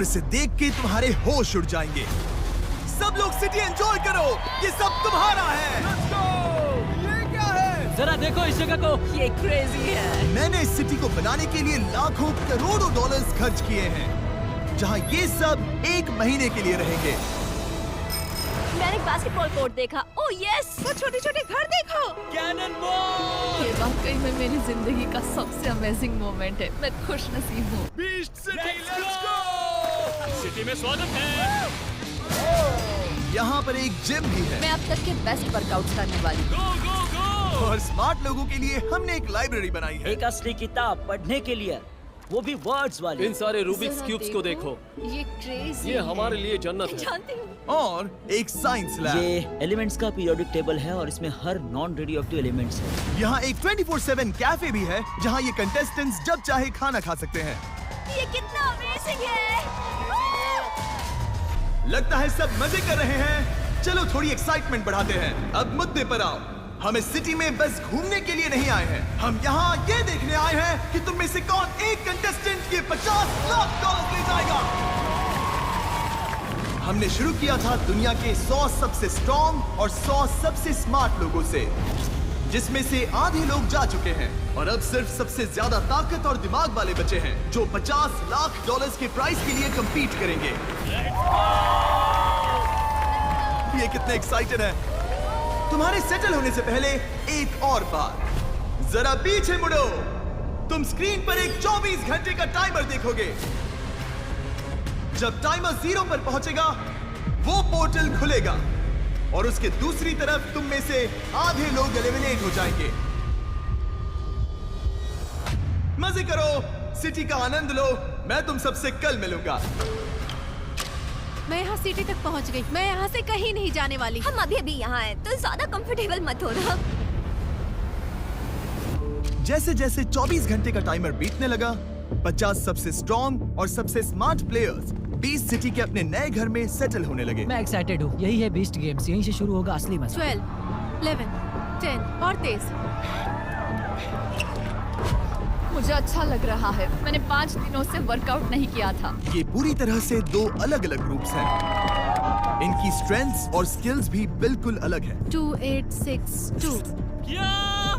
और इसे देख के तुम्हारे होश उड़ जाएंगे। सब लोग सिटी एंजॉय करो, ये सब तुम्हारा है। Let's go! ये क्या है? जरा देखो इस जगह को, ये क्रेजी है। मैंने इस सिटी को बनाने के लिए लाखों करोड़ों डॉलर्स खर्च किए हैं, जहाँ ये सब 1 महीने के लिए रहेंगे। मैंने एक बास्केटबॉल कोर्ट देखा। ओह यस, वो छोटे-छोटे घर देखो। Cannon ball. ये वाकई में मेरी जिंदगी का सबसे अमेजिंग मोमेंट है। मैं खुश नसीब हूँ। Beast city, let's go! City में स्वागत है। यहाँ पर एक जिम भी है मैं अब तक के बेस्ट वर्कआउट्स करने वाली हूँ। गो गो गो। और स्मार्ट लोगों के लिए हमने एक लाइब्रेरी बनाई है। एक असली किताब पढ़ने के लिए, वो भी वर्ड्स वाली। इन सारे रूबिक्स जरा क्यूब्स को देखो, ये क्रेजी ये हमारे लिए जन्नत है। जानती हूँ। और एक साइंस लैब। ये एलिमेंट्स का पीरियोडिक टेबल है और इसमें हर नॉन रेडियोएक्टिव एलिमेंट्स है। यहाँ एक 24/7 कैफे भी है, जहाँ ये कंटेस्टेंट्स जब चाहे खाना खा सकते हैं। ये कितना अमेजिंग है। लगता है सब मजे कर रहे हैं। चलो थोड़ी एक्साइटमेंट बढ़ाते हैं। अब मुद्दे पर आओ। हम इस सिटी में बस घूमने के लिए नहीं आए हैं, हम यहाँ ये देखने आए हैं कि तुम में से कौन एक कंटेस्टेंट ये 50 लाख डॉलर ले जाएगा। हमने शुरू किया था दुनिया के 100 सबसे स्ट्रॉन्ग और 100 सबसे स्मार्ट लोगों से, जिसमें से आधे लोग जा चुके हैं और अब सिर्फ सबसे ज्यादा ताकत और दिमाग वाले बचे हैं, जो 50 लाख डॉलर्स के प्राइस के लिए compete करेंगे। ये कितने एक्साइटेड है। तुम्हारे सेटल होने से पहले एक और बात, जरा पीछे मुड़ो। तुम स्क्रीन पर एक 24 घंटे का टाइमर देखोगे। जब टाइमर 0 पर पहुंचेगा, वो पोर्टल खुलेगा और उसके दूसरी तरफ तुम में से आधे लोग एलिमिनेट हो जाएंगे। मजे करो, सिटी का आनंद लो। मैं तुम सबसे कल मिलूंगा। मैं यहाँ सिटी तक पहुँच गई। मैं यहाँ से कहीं नहीं जाने वाली। हम अभी अभी यहाँ हैं, तो ज्यादा कंफर्टेबल मत हो ना। जैसे जैसे 24 घंटे का टाइमर बीतने लगा, 50 सबसे स्ट्रॉन्ग और सबसे स्मार्ट प्लेयर्स बीस्ट सिटी के अपने नए घर में सेटल होने लगे। मैं एक्साइटेड हूँ। यही है बीस्ट गेम्स, यहीं से शुरू होगा असली मजा। 12, 11, 10 और तेज। मुझे अच्छा लग रहा है। मैंने 5 दिनों से वर्कआउट नहीं किया था। ये पूरी तरह से 2 अलग-अलग ग्रुप्स हैं। इनकी स्ट्रेंथ्स और स्किल्स भी बिल्कुल अलग हैं। 2, 8, 6, 2।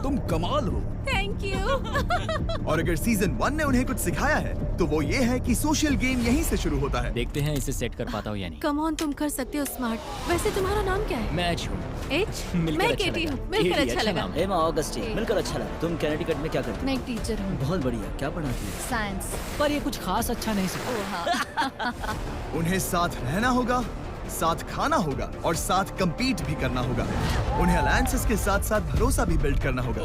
तुम कमाल हो। Thank you. और अगर सीजन 1 ने उन्हें कुछ सिखाया है, तो वो ये है कि सोशल गेम यहीं से शुरू होता है। देखते हैं इसे सेट कर पाता हूँ या नहीं। कम ऑन, तुम कर सकते हो स्मार्ट। वैसे तुम्हारा नाम क्या है? मैच हूँ। एच? मिलकर मैं अच्छा केटी लगा। हूँ। मिलकर केटी, अच्छा अच्छा लगा। नाम एमा ऑगस्टीन, मिलकर अच्छा लगा। तुम कैनेडिकट में क्या करते मैं एक टीचर हूँ। हो? बहुत बढ़िया। क्या पढ़ाती है? साइंस। पर ये कुछ खास अच्छा नहीं सिखा। ओह हाँ। उन्हें साथ रहना होगा, साथ खाना होगा और साथ compete भी करना होगा। उन्हें अलायंसेस के साथ साथ भरोसा भी बिल्ड करना होगा।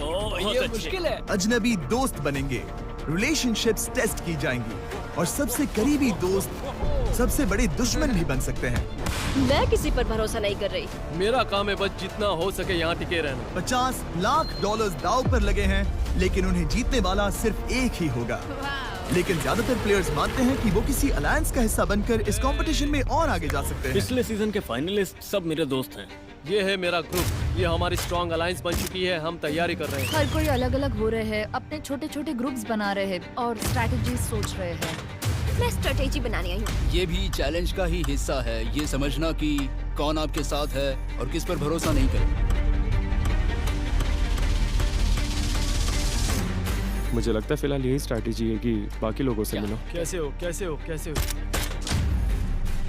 ये मुश्किल है। अजनबी दोस्त बनेंगे, रिलेशनशिप्स टेस्ट की जाएंगी और सबसे करीबी दोस्त सबसे बड़े दुश्मन भी बन सकते हैं। मैं किसी पर भरोसा नहीं कर रही। मेरा काम है बस जितना हो सके यहाँ टिके रहना। 50 लाख डॉलर्स दांव पर लगे हैं, लेकिन उन्हें जीतने वाला सिर्फ एक ही होगा। लेकिन ज्यादातर प्लेयर्स मानते हैं कि वो किसी अलायंस का हिस्सा बनकर इस कंपटीशन में और आगे जा सकते हैं। पिछले सीजन के फाइनलिस्ट सब मेरे दोस्त हैं। ये है मेरा ग्रुप, ये हमारी स्ट्रॉन्ग अलायंस बन चुकी है। हम तैयारी कर रहे हैं। हर कोई अलग अलग हो रहे हैं, अपने छोटे छोटे ग्रुप्स बना रहे हैं और स्ट्रैटेजी सोच रहे हैं। मैं स्ट्रेटेजी बनाने आई हूँ। ये भी चैलेंज का ही हिस्सा है, ये समझना कि कौन आपके साथ है और किस पर भरोसा नहीं करें। मुझे लगता है फिलहाल यही स्ट्रैटेजी है कि बाकी लोगों से मिलो। कैसे हो कैसे हो कैसे हो?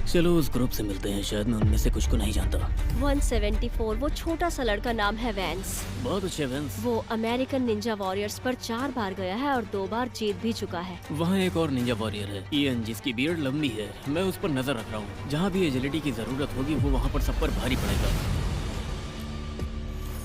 चलो उस ग्रुप से मिलते हैं, शायद मैं उनमें से कुछ को नहीं जानता। 174, वो छोटा सा लड़का नाम है वैंस। बहुत अच्छे वेंस। वो अमेरिकन निंजा वॉरियर्स पर 4 बार गया है और 2 बार जीत भी चुका है। वहाँ एक और निंजा वॉरियर है, इयन, जिसकी बियर्ड लंबी है। मैं उस पर नजर रख रहा हूँ। जहाँ भी एजिलिटी की जरूरत होगी वो वहाँ पर सब पर भारी पड़ेगा।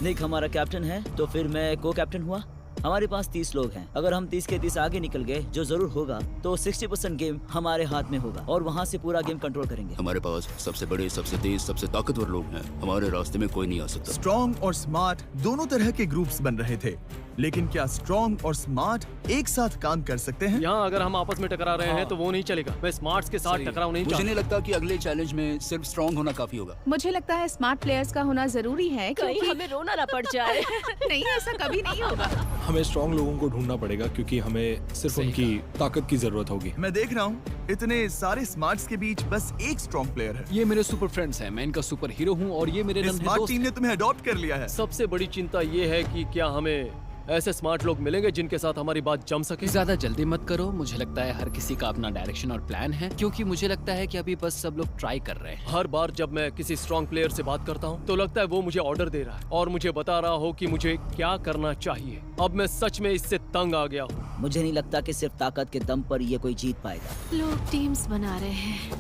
निक हमारा कैप्टन है, तो फिर मैं को कैप्टन हुआ। हमारे पास 30 लोग हैं। अगर हम 30 के 30 आगे निकल गए, जो जरूर होगा, तो 60% गेम हमारे हाथ में होगा और वहाँ से पूरा गेम कंट्रोल करेंगे। हमारे पास सबसे बड़े, सबसे तेज, सबसे ताकतवर लोग हैं। हमारे रास्ते में कोई नहीं आ सकता। स्ट्रॉन्ग और स्मार्ट दोनों तरह के ग्रुप्स बन रहे थे। लेकिन क्या स्ट्रॉन्ग और स्मार्ट एक साथ काम कर सकते हैं? यहाँ अगर हम आपस में टकरा रहे हैं तो वो नहीं चलेगा। मैं स्मार्ट्स के साथ सही। टकराव नहीं मुझे चाहता। नहीं लगता कि अगले चैलेंज में सिर्फ स्ट्रांग होना काफी होगा। मुझे लगता है स्मार्ट प्लेयर्स का होना जरूरी है कहीं क्योंकि हमें रोना ना पड़ जाए। नहीं, ऐसा कभी नहीं होगा। हमें स्ट्रॉन्ग लोगों को ढूंढना पड़ेगा क्योंकि हमें सिर्फ उनकी ताकत की जरूरत होगी। मैं देख रहा हूँ इतने सारे स्मार्ट्स के बीच बस एक स्ट्रॉन्ग प्लेयर है। ये मेरे सुपर फ्रेंड्स हैं, मैं इनका सुपर हीरो हूँ और ये मेरे इस नन्हे स्मार्ट दोस्त टीम ने तुम्हें अडॉप्ट कर लिया है। सबसे बड़ी चिंता ये है कि क्या हमें ऐसे स्मार्ट लोग मिलेंगे जिनके साथ हमारी बात जम सके। ज्यादा जल्दी मत करो। मुझे लगता है हर किसी का अपना डायरेक्शन और प्लान है, क्योंकि मुझे लगता है कि अभी बस सब लोग ट्राई कर रहे हैं। हर बार जब मैं किसी स्ट्रॉन्ग प्लेयर से बात करता हूँ तो लगता है वो मुझे ऑर्डर दे रहा है और मुझे बता रहा हो कि मुझे क्या करना चाहिए। अब मैं सच में इससे तंग आ गया हूँ। मुझे नहीं लगता कि सिर्फ ताकत के दम पर ये कोई जीत पाएगा। लोग टीम्स बना रहे हैं,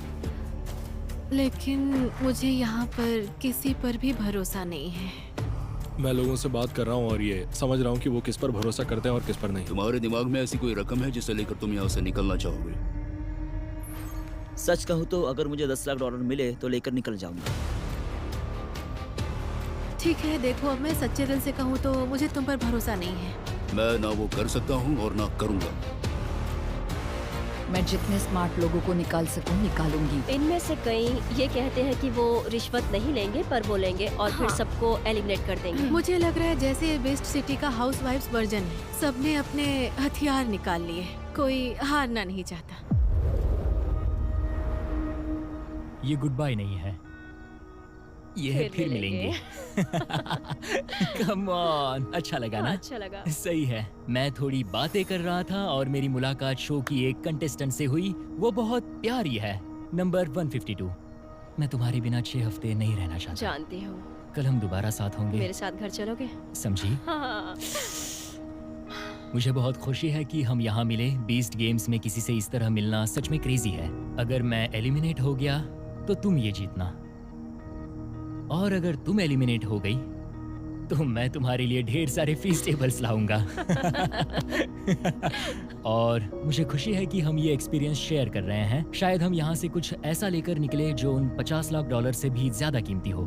लेकिन मुझे यहाँ पर किसी पर भी भरोसा नहीं है। मैं लोगों से बात कर रहा हूँ और ये समझ रहा हूँ कि वो किस पर भरोसा करते हैं और किस पर नहीं। तुम्हारे दिमाग में ऐसी कोई रकम है जिसे लेकर तुम यहाँ से निकलना चाहोगे? सच कहूँ तो अगर मुझे $10 लाख मिले तो लेकर निकल जाऊंगा। ठीक है, देखो अब मैं सच्चे दिल से कहूँ तो मुझे तुम पर भरोसा नहीं है। मैं ना वो कर सकता हूँ और ना करूँगा। मैं जितने स्मार्ट लोगों को निकाल सकूं निकालूंगी। इनमें से कई ये कहते हैं कि वो रिश्वत नहीं लेंगे पर वो लेंगे और फिर सबको एलिमिनेट कर देंगे। मुझे लग रहा है जैसे ये वेस्ट सिटी का हाउसवाइफ्स वर्जन है। सबने अपने हथियार निकाल लिए, कोई हारना नहीं चाहता। ये गुड बाय नहीं है, ये है फिर मिलेंगे। कम ऑन, अच्छा लगा ना? अच्छा लगा। सही है। मैं थोड़ी बातें कर रहा था और मेरी मुलाकात शो की एक कंटेस्टेंट से हुई। वो बहुत प्यारी है, नंबर 152। मैं तुम्हारे बिना 6 हफ्ते नहीं रहना चाहता। जानती हूँ। कल हम दोबारा साथ होंगे। मेरे साथ घर चलोगे? समझी? हाँ। मुझे बहुत खुशी है कि हम यहाँ मिले। बीस्ट गेम्स में किसी से इस तरह मिलना सच में क्रेजी है। अगर मैं एलिमिनेट हो गया तो तुम ये जीतना, और अगर तुम एलिमिनेट हो गई तो मैं तुम्हारे लिए ढेर सारे फीस्टेबल्स लाऊंगा। और मुझे खुशी है कि हम ये एक्सपीरियंस शेयर कर रहे हैं। शायद हम यहाँ से कुछ ऐसा लेकर निकले जो उन $50 लाख से भी ज्यादा कीमती हो।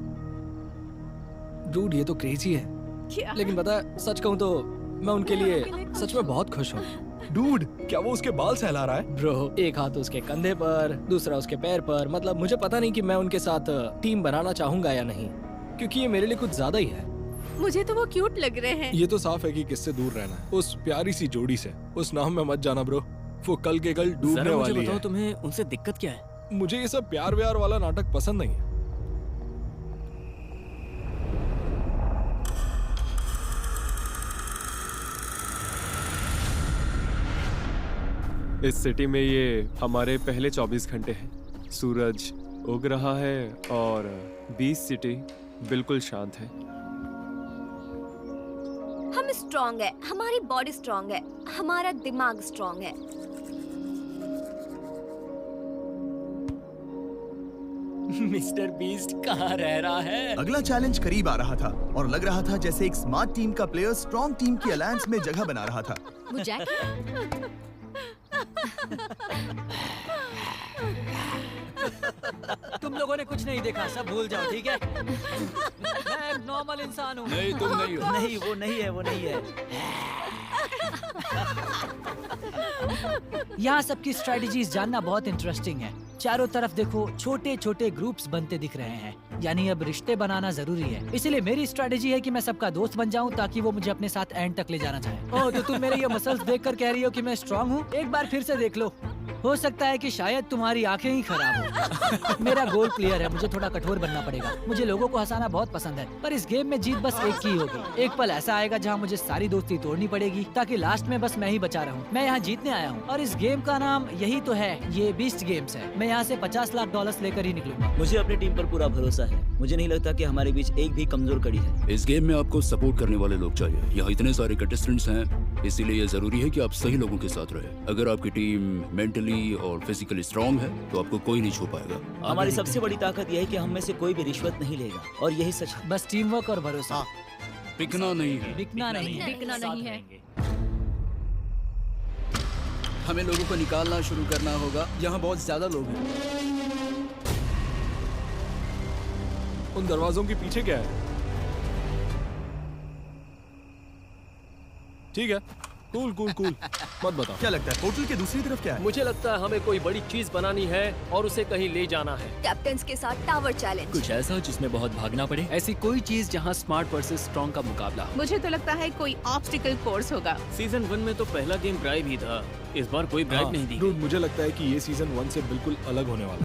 डूड, ये तो क्रेजी है, क्या? लेकिन पता है सच कहूँ तो मैं उनके लिए सच में बहुत खुश हूँ। डूड, क्या वो उसके बाल सहला रहा है? ब्रो, एक हाथ उसके कंधे पर, दूसरा उसके पैर पर। मतलब मुझे पता नहीं कि मैं उनके साथ टीम बनाना चाहूंगा या नहीं, क्योंकि ये मेरे लिए कुछ ज्यादा ही है। मुझे तो वो क्यूट लग रहे हैं। ये तो साफ है कि किससे दूर रहना है। उस प्यारी सी जोड़ी से। उस नाम में मत जाना ब्रो, वो कल के कल डूबने जरा मुझे वाली बताओ है। तुम्हें उनसे दिक्कत क्या है? मुझे ये सब प्यार व्यार वाला नाटक पसंद नहीं है। इस सिटी में ये हमारे पहले 24 घंटे हैं। सूरज उग रहा है और 20 सिटी बिल्कुल शांत है। हम स्ट्रॉन्ग है, हमारी बॉडी स्ट्रॉन्ग है, हमारा दिमाग स्ट्रॉन्ग है। मिस्टर बीस्ट कहाँ रह रहा है? अगला चैलेंज करीब आ रहा था और लग रहा था जैसे एक स्मार्ट टीम का प्लेयर स्ट्रॉन्ग टीम की अलायंस में जगह बना रहा था। वो जैकी? तुम लोगों ने कुछ नहीं देखा, सब भूल जाओ, ठीक है? मैं एक नॉर्मल इंसान हूँ। नहीं, तुम नहीं हो। नहीं, वो नहीं है, वो नहीं है। यहाँ सबकी स्ट्रेटजीज जानना बहुत इंटरेस्टिंग है। चारों तरफ देखो, छोटे छोटे ग्रुप्स बनते दिख रहे हैं, यानी अब रिश्ते बनाना जरूरी है। इसीलिए मेरी स्ट्रेटजी है कि मैं सबका दोस्त बन जाऊं ताकि वो मुझे अपने साथ एंड तक ले जाना चाहे। ओह, तो तुम मेरे ये मसल्स देखकर कह रही हो कि मैं स्ट्रांग हूँ? एक बार फिर से देख लो, हो सकता है कि शायद तुम्हारी आंखें ही खराब हो। मेरा गोल क्लियर है, मुझे थोड़ा कठोर बनना पड़ेगा। मुझे लोगों को हंसाना बहुत पसंद है, पर इस गेम में जीत बस एक की होगी। एक पल ऐसा आएगा जहाँ मुझे सारी दोस्ती तोड़नी पड़ेगी ताकि लास्ट में बस मैं ही बचा रहूं। मैं यहाँ जीतने आया हूँ और इस गेम का नाम यही तो है, ये बीस्ट गेम्स है। मैं यहाँ से $50 लाख लेकर ही निकलूंगा। मुझे अपनी टीम पर पूरा भरोसा है। मुझे नहीं लगता कि हमारे बीच एक भी कमजोर कड़ी है। इस गेम में आपको सपोर्ट करने वाले लोग चाहिए। यहाँ इतने सारे कंटेस्टेंट्स हैं, इसीलिए ये जरूरी है कि आप सही लोगों के साथ रहे। अगर आपकी टीम मेंटली और फिजिकली स्ट्रांग है तो आपको कोई नहीं छू पाएगा। हमारी सबसे बड़ी ताकत यह है कि हम में से कोई भी रिश्वत नहीं लेगा, और यही सच है। बस टीम वर्क और भरोसा। बिकना नहीं है। बिकना नहीं है, बिकना नहीं है। हमें लोगों को निकालना शुरू करना होगा। यहाँ बहुत ज्यादा लोग हैं। उन दरवाजों के पीछे क्या है? ठीक है, कूल कूल कूल। मत बताओ। क्या लगता है पोर्टल के दूसरी तरफ क्या है? मुझे लगता है हमें कोई बड़ी चीज बनानी है और उसे कहीं ले जाना है। कैप्टन्स के साथ टावर चैलेंज। कुछ ऐसा जिसमें बहुत भागना पड़े। ऐसी कोई चीज जहाँ स्मार्ट वर्सेस स्ट्रॉन्ग का मुकाबला हो। मुझे तो लगता है कोई ऑब्स्टिकल कोर्स होगा। सीजन 1 में तो पहला गेम ब्राइब ही था, इस बार कोई ब्राइब नहीं दी। Dude, मुझे लगता है कि ये सीजन 1 से बिल्कुल अलग होने वाला है।